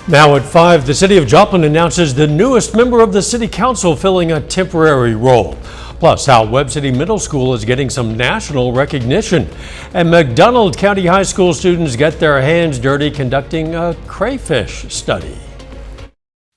Now at 5, the city of Joplin announces the newest member of the city council filling a temporary role. Plus, how Webb City Middle School is getting some national recognition. And McDonald County High School students get their hands dirty conducting a crayfish study.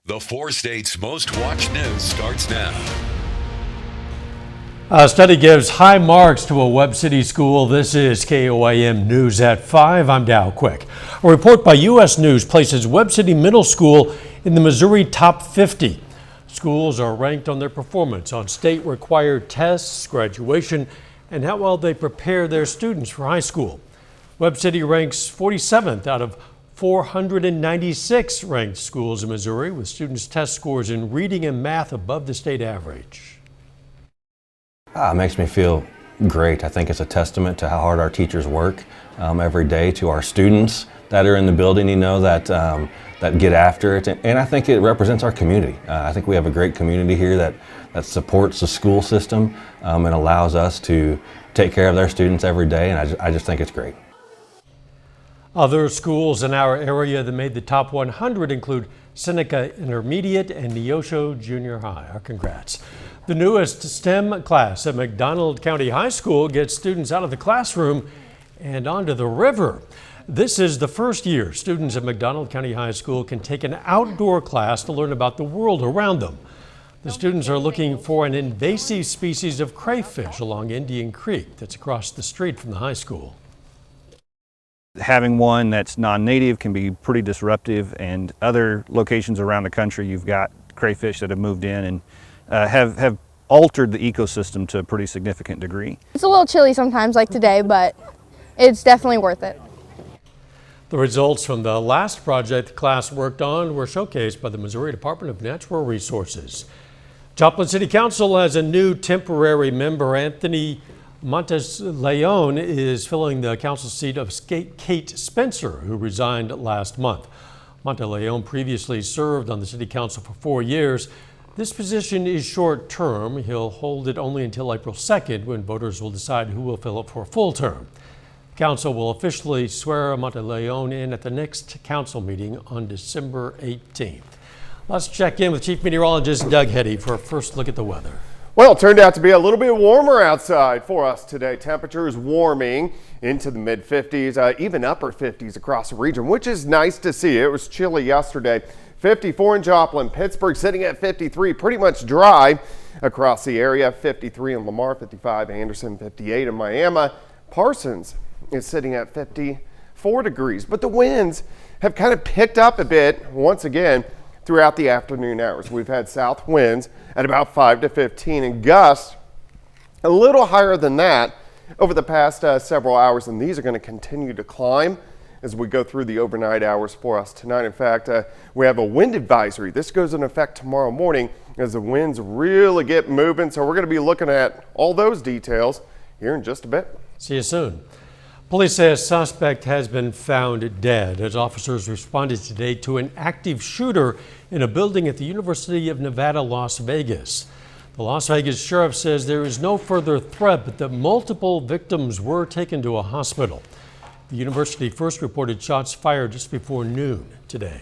The 4 states' most watched news starts now. A study gives high marks to a Webb City school. This is KOAM News at 5. I'm Dow Quick. A report by U.S. News places Webb City Middle School in the Missouri top 50. Schools are ranked on their performance on state-required tests, graduation, and how well they prepare their students for high school. Webb City ranks 47th out of 496 ranked schools in Missouri, with students' test scores in reading and math above the state average. It makes me feel great. I think it's a testament to how hard our teachers work every day, to our students that are in the building, that get after it. And I think it represents our community. I think we have a great community here that supports the school system and allows us to take care of their students every day, and I just think it's great. Other schools in our area that made the top 100 include Seneca Intermediate and Neosho Junior High. Our congrats. The newest STEM class at McDonald County High School gets students out of the classroom and onto the river. This is the first year students at McDonald County High School can take an outdoor class to learn about the world around them. The students are looking for an invasive species of crayfish along Indian Creek that's across the street from the high school. Having one that's non-native can be pretty disruptive, and other locations around the country you've got crayfish that have moved in and have altered the ecosystem to a pretty significant degree. It's a little chilly sometimes like today, but it's definitely worth it. The results from the last project the class worked on were showcased by the Missouri Department of Natural Resources. Joplin City Council has a new temporary member. Anthony Monteleone is filling the council seat of Kate Spencer, who resigned last month. Monteleone previously served on the city council for 4 years. This position is short-term. He'll hold it only until April 2nd, when voters will decide who will fill it for a full term. Council will officially swear Monteleone in at the next council meeting on December 18th. Let's check in with Chief Meteorologist Doug Heddy for a first look at the weather. Well, it turned out to be a little bit warmer outside for us today. Temperatures warming into the mid-50s, even upper 50s across the region, which is nice to see. It was chilly yesterday. 54 in Joplin, Pittsburgh sitting at 53, pretty much dry across the area. 53 in Lamar, 55 Anderson, 58 in Miami. Parsons is sitting at 54 degrees, but the winds have kind of picked up a bit once again throughout the afternoon hours. We've had south winds at about 5 to 15 and gusts a little higher than that over the past several hours, and these are going to continue to climb as we go through the overnight hours for us tonight. In fact, we have a wind advisory. This goes into effect tomorrow morning as the winds really get moving. So we're going to be looking at all those details here in just a bit. See you soon. Police say a suspect has been found dead as officers responded today to an active shooter in a building at the University of Nevada, Las Vegas. The Las Vegas sheriff says there is no further threat, but that multiple victims were taken to a hospital. The university first reported shots fired just before noon today.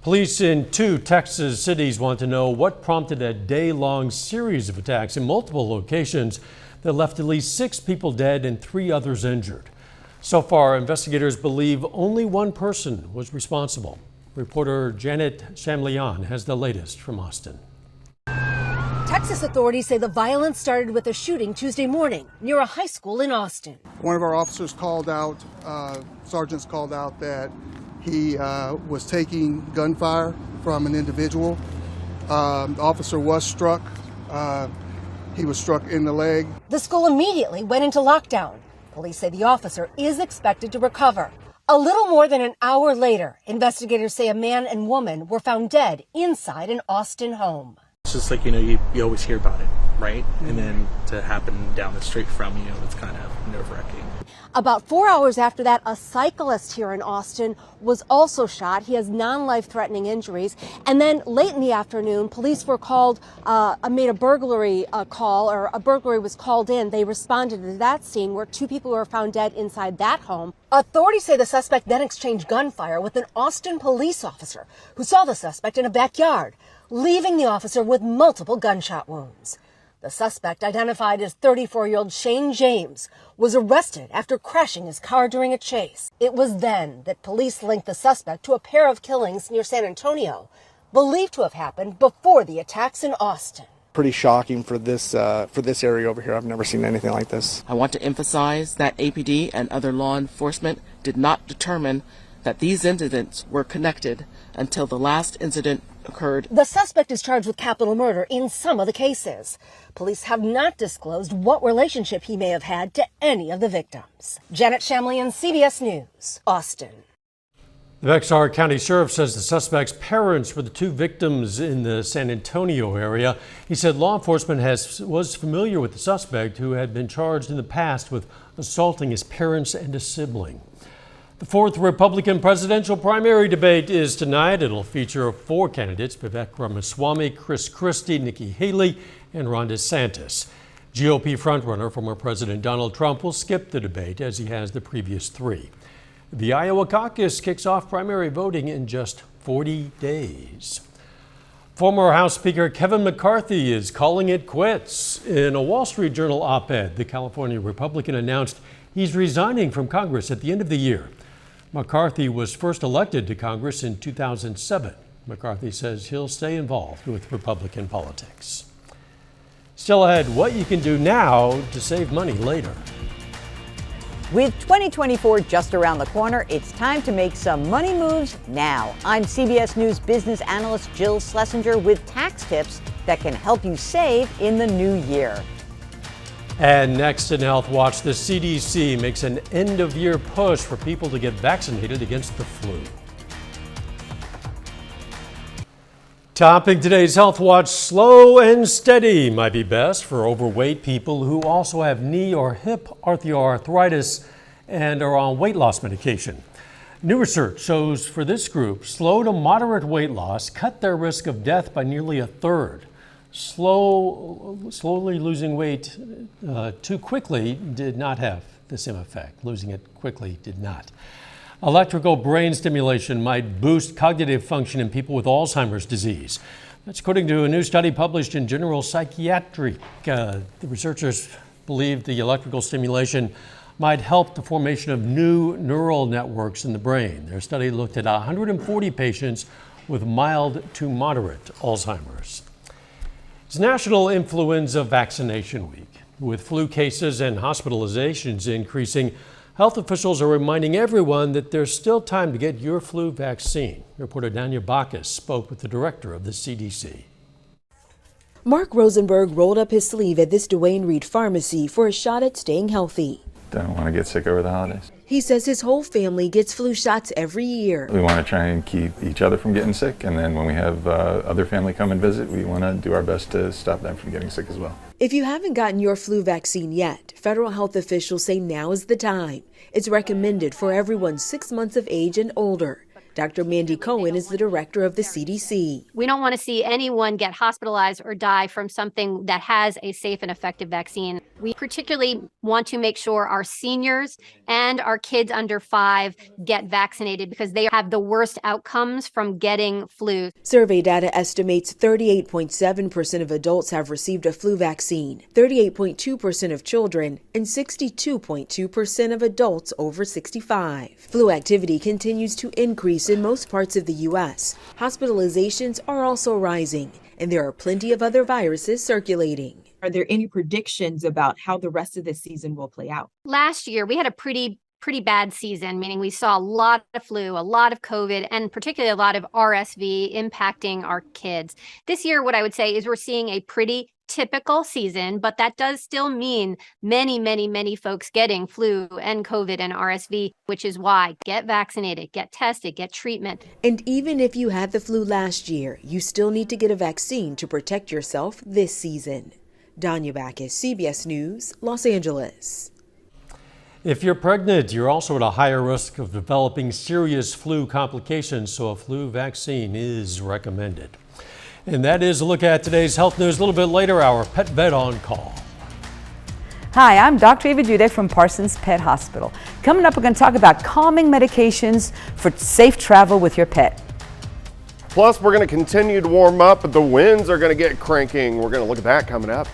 Police in 2 Texas cities want to know what prompted a day-long series of attacks in multiple locations that left at least 6 people dead and 3 others injured. So far, investigators believe only one person was responsible. Reporter Janet Shamlian has the latest from Austin. Texas authorities say the violence started with a shooting Tuesday morning near a high school in Austin. One of our officers called out, sergeants called out that he was taking gunfire from an individual. The officer was struck. He was struck in the leg. The school immediately went into lockdown. Police say the officer is expected to recover. A little more than an hour later, investigators say a man and woman were found dead inside an Austin home. It's just like, you always hear about it. right? And then to happen down the street from you, it's kind of nerve-wracking. About 4 hours after that, a cyclist here in Austin was also shot. He has non-life-threatening injuries. And then late in the afternoon, police were called, made a burglary call, or a burglary was called in. They responded to that scene where 2 people were found dead inside that home. Authorities say the suspect then exchanged gunfire with an Austin police officer who saw the suspect in a backyard, leaving the officer with multiple gunshot wounds. The suspect, identified as 34-year-old Shane James, was arrested after crashing his car during a chase. It was then that police linked the suspect to a pair of killings near San Antonio, believed to have happened before the attacks in Austin. Pretty shocking for this area over here. I've never seen anything like this. I want to emphasize that APD and other law enforcement did not determine that these incidents were connected until the last incident occurred. The suspect is charged with capital murder in some of the cases. Police have not disclosed what relationship he may have had to any of the victims. Janet Shamlian, CBS News, Austin. The Bexar County Sheriff says the suspect's parents were the 2 victims in the San Antonio area. He said law enforcement was familiar with the suspect, who had been charged in the past with assaulting his parents and a sibling. The 4th Republican presidential primary debate is tonight. It'll feature 4 candidates: Vivek Ramaswamy, Chris Christie, Nikki Haley, and Ron DeSantis. GOP frontrunner former President Donald Trump will skip the debate, as he has the previous 3. The Iowa caucus kicks off primary voting in just 40 days. Former House Speaker Kevin McCarthy is calling it quits. In a Wall Street Journal op-ed, the California Republican announced he's resigning from Congress at the end of the year. McCarthy was first elected to Congress in 2007. McCarthy says he'll stay involved with Republican politics. Still ahead, what you can do now to save money later. With 2024 just around the corner, it's time to make some money moves now. I'm CBS News business analyst Jill Schlesinger with tax tips that can help you save in the new year. And next in Health Watch, the CDC makes an end-of-year push for people to get vaccinated against the flu. Topping today's Health Watch, slow and steady might be best for overweight people who also have knee or hip osteoarthritis and are on weight loss medication. New research shows for this group, slow to moderate weight loss cut their risk of death by nearly a third. Slowly losing weight too quickly did not have the same effect. Losing it quickly did not. Electrical brain stimulation might boost cognitive function in people with Alzheimer's disease. That's according to a new study published in General Psychiatry. The researchers believe the electrical stimulation might help the formation of new neural networks in the brain. Their study looked at 140 patients with mild to moderate Alzheimer's. It's National Influenza Vaccination Week. With flu cases and hospitalizations increasing, health officials are reminding everyone that there's still time to get your flu vaccine. Reporter Danya Bacchus spoke with the director of the CDC. Mark Rosenberg rolled up his sleeve at this Duane Reade pharmacy for a shot at staying healthy. Don't want to get sick over the holidays. He says his whole family gets flu shots every year. We want to try and keep each other from getting sick, and then when we have other family come and visit, we want to do our best to stop them from getting sick as well. If you haven't gotten your flu vaccine yet, federal health officials say now is the time. It's recommended for everyone 6 months of age and older. Dr. Mandy Cohen is the director of the CDC. We don't want to see anyone get hospitalized or die from something that has a safe and effective vaccine. We particularly want to make sure our seniors and our kids under 5 get vaccinated because they have the worst outcomes from getting flu. Survey data estimates 38.7% of adults have received a flu vaccine, 38.2% of children, and 62.2% of adults over 65. Flu activity continues to increase in most parts of the U.S. Hospitalizations are also rising, and there are plenty of other viruses circulating. Are there any predictions about how the rest of the season will play out? Last year, we had a pretty bad season, meaning we saw a lot of flu, a lot of COVID, and particularly a lot of RSV impacting our kids. This year, what I would say is we're seeing a pretty typical season, but that does still mean many folks getting flu and COVID and RSV, which is why get vaccinated, get tested, get treatment. And even if you had the flu last year, you still need to get a vaccine to protect yourself this season. Danya Backus, CBS News, Los Angeles. If you're pregnant, you're also at a higher risk of developing serious flu complications, so a flu vaccine is recommended. And that is a look at today's health news. A little bit later, our pet vet on call. Hi, I'm Dr. Eva Jude from Parsons Pet Hospital. Coming up, we're going to talk about calming medications for safe travel with your pet. Plus, we're going to continue to warm up, but the winds are going to get cranking. We're going to look at that coming up.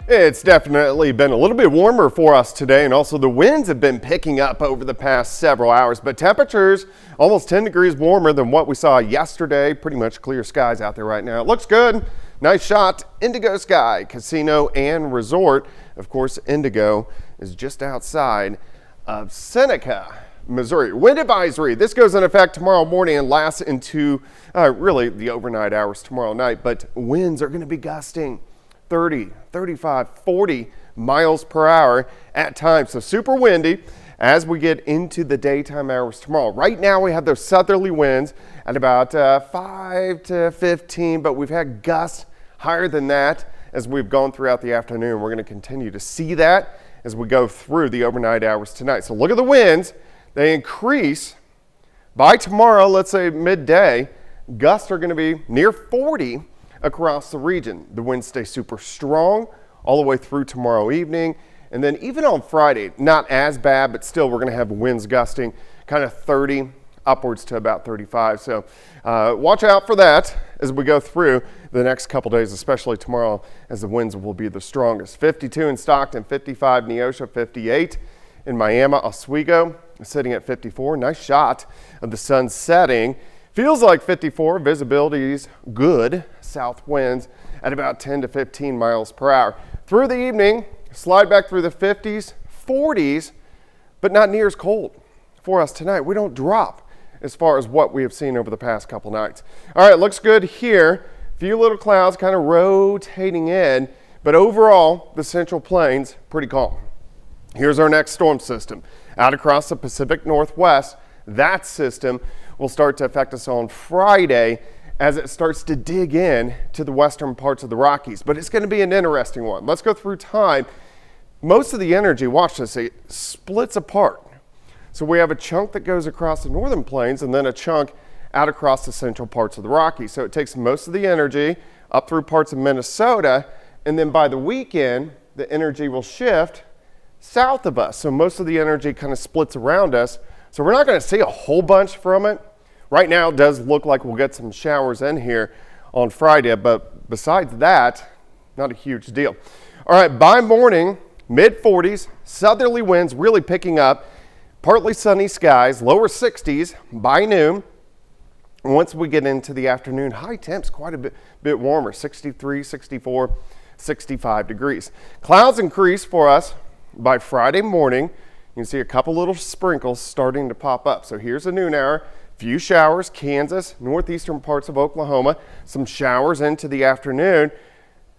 It's definitely been a little bit warmer for us today, and also the winds have been picking up over the past several hours, but temperatures almost 10 degrees warmer than what we saw yesterday. Pretty much clear skies out there right now. It looks good. Nice shot. Indigo Sky Casino and Resort. Of course, Indigo is just outside of Seneca, Missouri. Wind advisory. This goes in effect tomorrow morning and lasts into really the overnight hours tomorrow night, but winds are going to be gusting 30, 35, 40 miles per hour at times. So super windy as we get into the daytime hours tomorrow. Right now we have those southerly winds at about 5 to 15, but we've had gusts higher than that as we've gone throughout the afternoon. We're going to continue to see that as we go through the overnight hours tonight. So look at the winds. They increase by tomorrow, let's say midday. Gusts are going to be near 40 across the region. The winds stay super strong all the way through tomorrow evening. And then even on Friday, not as bad, but still we're going to have winds gusting kind of 30 upwards to about 35. So watch out for that as we go through the next couple days, especially tomorrow as the winds will be the strongest. 52 in Stockton, 55 Neosho, 58 in Miami, Oswego, sitting at 54. Nice shot of the sun setting. Feels like 54, visibility's good. South winds at about 10 to 15 miles per hour. Through the evening, slide back through the 50s, 40s, but not near as cold for us tonight. We don't drop as far as what we have seen over the past couple nights. All right, looks good here. Few little clouds kind of rotating in, but overall, the Central Plains, pretty calm. Here's our next storm system. Out across the Pacific Northwest, that system will start to affect us on Friday as it starts to dig in to the western parts of the Rockies. But it's going to be an interesting one. Let's go through time. Most of the energy, watch this, it splits apart. So we have a chunk that goes across the northern plains and then a chunk out across the central parts of the Rockies. So it takes most of the energy up through parts of Minnesota, and then by the weekend, the energy will shift south of us. So most of the energy kind of splits around us. So we're not going to see a whole bunch from it. Right now, it does look like we'll get some showers in here on Friday, but besides that, not a huge deal. All right, by morning, mid-40s, southerly winds really picking up, partly sunny skies, lower 60s by noon. Once we get into the afternoon, high temps quite a bit warmer, 63, 64, 65 degrees. Clouds increase for us by Friday morning. You can see a couple little sprinkles starting to pop up. So here's a noon hour. Few showers, Kansas, northeastern parts of Oklahoma, some showers into the afternoon.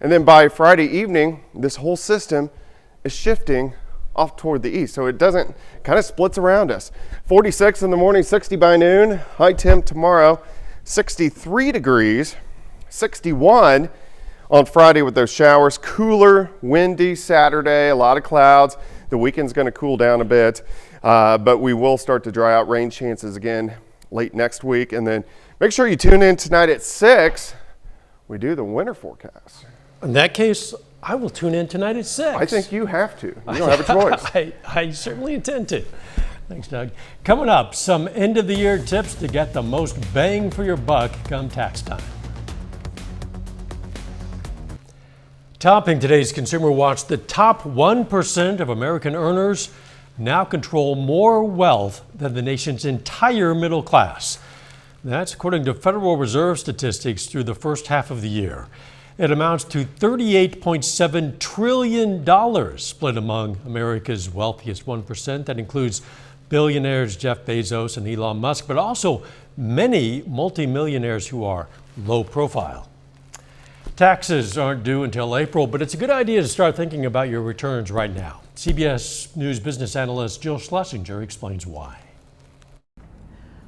And then by Friday evening, this whole system is shifting off toward the east. So it doesn't, kind of splits around us. 46 in the morning, 60 by noon. High temp tomorrow, 63 degrees, 61 on Friday with those showers. Cooler, windy Saturday, a lot of clouds. The weekend's going to cool down a bit, but we will start to dry out. Rain chances again late next week. And then make sure you tune in tonight at 6. We do the winter forecast. In that case, I will tune in tonight at 6. I think you have to. You don't have a choice. I certainly intend to. Thanks, Doug. Coming up, some end-of-the-year tips to get the most bang for your buck come tax time. Topping today's Consumer Watch, the top 1% of American earners now control more wealth than the nation's entire middle class. That's according to Federal Reserve statistics through the first half of the year. It amounts to $38.7 trillion split among America's wealthiest 1%. That includes billionaires Jeff Bezos and Elon Musk, but also many multimillionaires who are low profile. Taxes aren't due until April, but it's a good idea to start thinking about your returns right now. CBS News business analyst Jill Schlesinger explains why.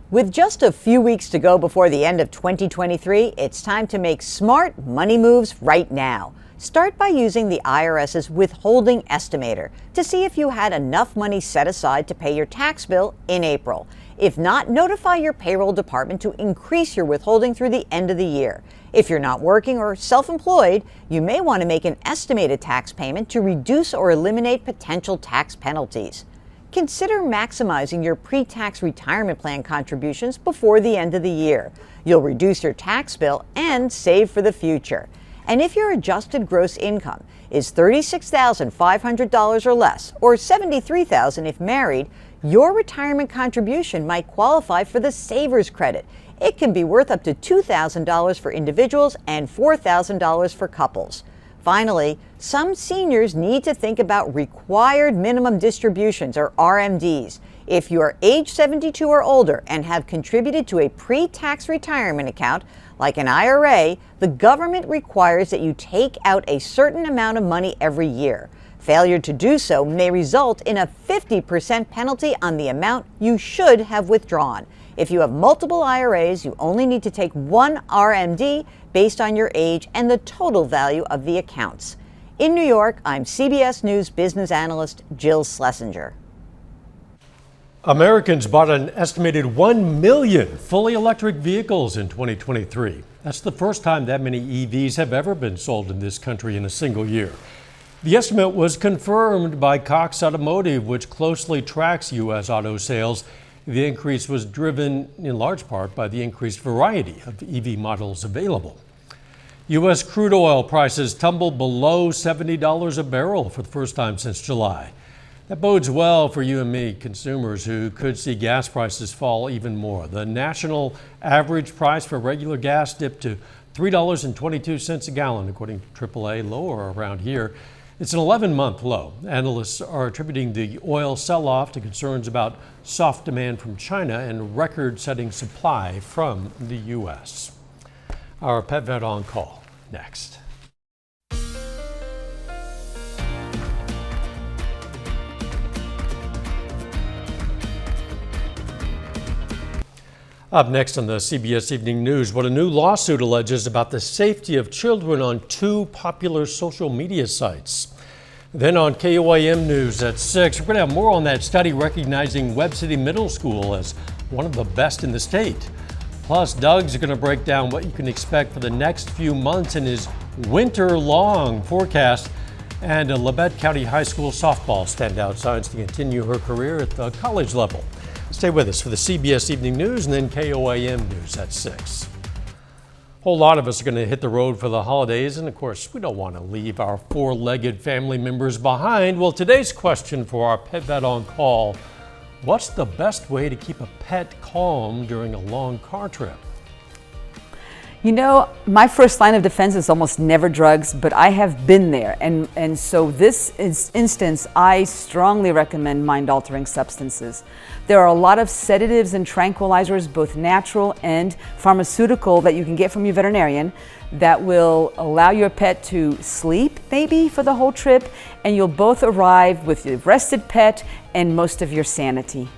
With just a few weeks to go before the end of 2023, it's time to make smart money moves right now. Start by using the IRS's withholding estimator to see if you had enough money set aside to pay your tax bill in April. If not, notify your payroll department to increase your withholding through the end of the year. If you're not working or self-employed, you may want to make an estimated tax payment to reduce or eliminate potential tax penalties. Consider maximizing your pre-tax retirement plan contributions before the end of the year. You'll reduce your tax bill and save for the future. And if your adjusted gross income is $36,500 or less, or $73,000 if married, your retirement contribution might qualify for the Savers Credit. It can be worth up to $2,000 for individuals and $4,000 for couples. Finally, some seniors need to think about required minimum distributions, or RMDs. If you are age 72 or older and have contributed to a pre-tax retirement account, like an IRA, the government requires that you take out a certain amount of money every year. Failure to do so may result in a 50% penalty on the amount you should have withdrawn. If you have multiple IRAs, you only need to take one RMD based on your age and the total value of the accounts. In New York, I'm CBS News business analyst Jill Schlesinger. Americans bought an estimated 1 million fully electric vehicles in 2023. That's the first time that many EVs have ever been sold in this country in a single year. The estimate was confirmed by Cox Automotive, which closely tracks U.S. auto sales. The increase was driven in large part by the increased variety of EV models available. U.S. crude oil prices tumbled below $70 a barrel for the first time since July. That bodes well for you and me, consumers, who could see gas prices fall even more. The national average price for regular gas dipped to $3.22 a gallon, according to AAA, lower around here. It's an 11-month low. Analysts are attributing the oil sell-off to concerns about soft demand from China and record-setting supply from the U.S. Our Pet Vet on Call next. Up next on the CBS Evening News, what a new lawsuit alleges about the safety of children on two popular social media sites. Then on KOAM News at 6, we're going to have more on that study recognizing Webb City Middle School as one of the best in the state. Plus, Doug's going to break down what you can expect for the next few months in his winter-long forecast. And a Labette County High School softball standout signs to continue her career at the college level. Stay with us for the CBS Evening News and then KOAM News at 6. A whole lot of us are going to hit the road for the holidays, and of course, we don't want to leave our four-legged family members behind. Well, today's question for our Pet Vet on Call: what's the best way to keep a pet calm during a long car trip? You know, my first line of defense is almost never drugs, but I have been there. And so this instance, I strongly recommend mind-altering substances. There are a lot of sedatives and tranquilizers, both natural and pharmaceutical, that you can get from your veterinarian that will allow your pet to sleep maybe for the whole trip, and you'll both arrive with a rested pet and most of your sanity.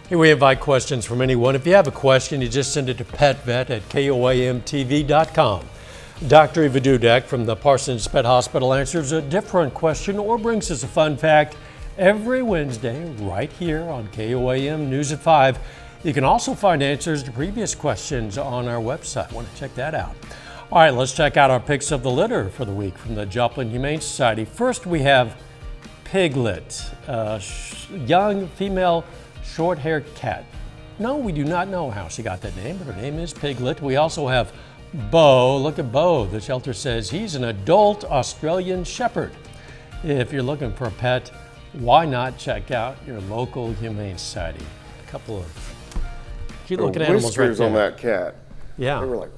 Here we invite questions from anyone. If you have a question, you just send it to petvet@koamtv.com. Dr. Eva Dudek from the Parsons Pet Hospital answers a different question or brings us a fun fact every Wednesday right here on KOAM News at 5. You can also find answers to previous questions on our website. Want to check that out? All right, let's check out our picks of the litter for the week from the Joplin Humane Society. First, we have Piglet, a young female short-haired cat. No, we do not know how she got that name, but her name is Piglet. We also have Bo. Look at Bo. The shelter says he's an adult Australian Shepherd. If you're looking for a pet, why not check out your local Humane Society? A couple of cute-looking animals right there. On that cat. Yeah. They were like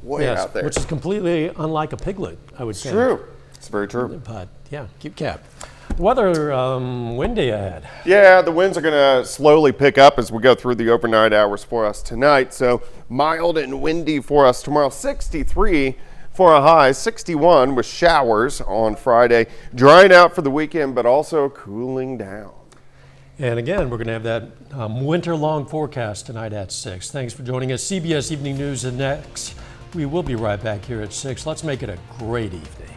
way out there. Which is completely unlike a piglet, I would say. It's true. It's very true. But yeah, cute cat. The weather, windy ahead. Yeah, the winds are going to slowly pick up as we go through the overnight hours for us tonight. So mild and windy for us tomorrow. 63 for a high, 61 with showers on Friday. Drying out for the weekend, but also cooling down. And again, we're going to have that winter-long forecast tonight at 6. Thanks for joining us. CBS Evening News is next. We will be right back here at 6. Let's make it a great evening.